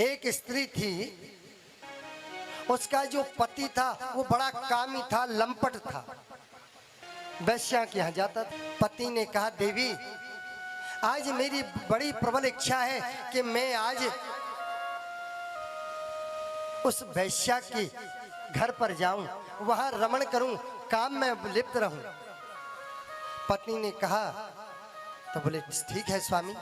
एक स्त्री थी, उसका जो पति था वो बड़ा कामी था, लंपट था, वैश्या के यहाँ जाता था। पति ने कहा, देवी आज मेरी बड़ी प्रबल इच्छा है कि मैं आज उस वैश्या के घर पर जाऊं, वहां रमण करूं, काम में लिप्त रहूं। पत्नी ने कहा, तो बोले ठीक है स्वामी,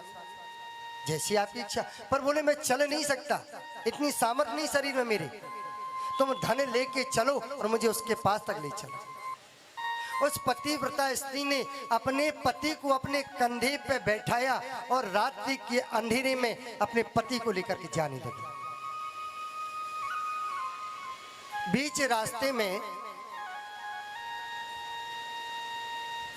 जैसी आपकी इच्छा। पर बोले मैं चल नहीं सकता, इतनी सामर्थ नहीं शरीर में मेरे, तुम धन लेके चलो और मुझे उसके पास तक ले चलो। उस पतिव्रता स्त्री ने अपने पति को अपने कंधे पे बैठाया और रात्रि के अंधेरे में अपने पति को लेकर के जाने लगी। बीच रास्ते में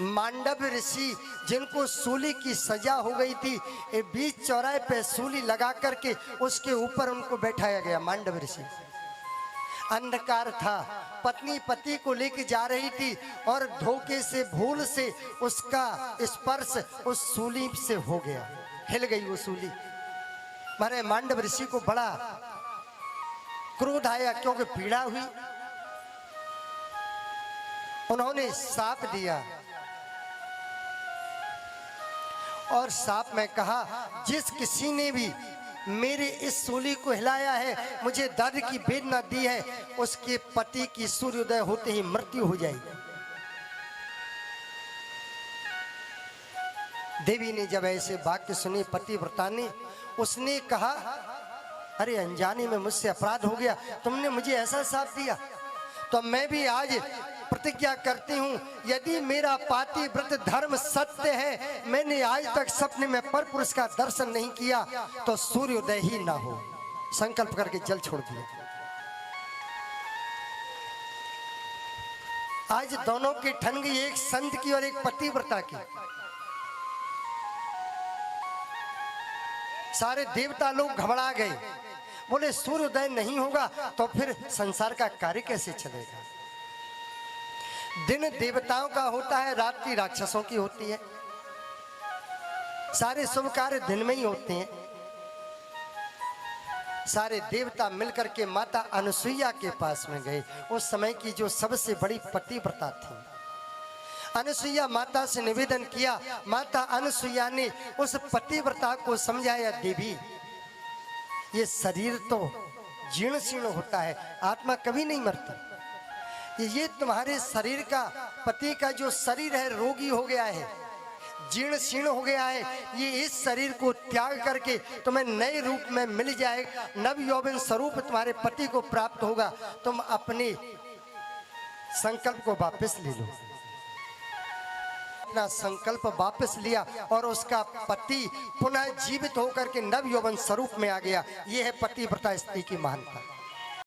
मांडव ऋषि, जिनको सूली की सजा हो गई थी, बीच चौराहे पे सूली लगा करके उसके ऊपर उनको बैठाया गया। मांडव ऋषि, अंधकार था, पत्नी पति को लेके जा रही थी और धोखे से भूल से उसका स्पर्श उस सूली से हो गया, हिल गई वो सूली। मारे मांडव ऋषि को बड़ा क्रोध आया, क्योंकि पीड़ा हुई। उन्होंने साप दिया और साप में कहा, जिस किसी ने भी मेरे इस सूली को हिलाया है, मुझे दर्द की वेदना दी है, उसके पति की सूर्योदय होते ही मृत्यु हो जाएगी। देवी ने जब ऐसे वाक्य सुने पतिव्रता ने, उसने कहा, अरे अनजाने में मुझसे अपराध हो गया, तुमने मुझे ऐसा साप दिया, तो मैं भी आज प्रतिज्ञा करती हूँ, यदि मेरा पातिव्रत धर्म सत्य है, मैंने आज तक सपने में पर पुरुष का दर्शन नहीं किया, तो सूर्योदय ही ना हो। संकल्प करके जल छोड़ दिया। आज दोनों की ठन गई, एक संत की और एक पतिव्रता की। सारे देवता लोग घबरा गए, बोले सूर्योदय नहीं होगा तो फिर संसार का कार्य कैसे चलेगा। दिन देवताओं का होता है, रात्रि राक्षसों की होती है। सारे शुभ कार्य दिन में ही होते हैं। सारे देवता मिलकर के माता अनुसुईया के पास में गए, उस समय की जो सबसे बड़ी पतिव्रता थी। अनुसुईया माता से निवेदन किया। माता अनुसुईया ने उस पतिव्रता को समझाया, देवी ये शरीर तो जीर्ण शीर्ण होता है, आत्मा कभी नहीं मरती। ये तुम्हारे शरीर का, पति का जो शरीर है रोगी हो गया है, जीर्ण शीर्ण हो गया है, ये इस शरीर को त्याग करके तुम्हें नए रूप में मिल जाएगा, नव यौवन स्वरूप तुम्हारे पति को प्राप्त होगा। तुम अपने संकल्प को वापस ले लो। अपना संकल्प वापस लिया और उसका पति पुनः जीवित होकर के नव यौवन स्वरूप में आ गया। यह है पतिव्रता स्त्री की महानता।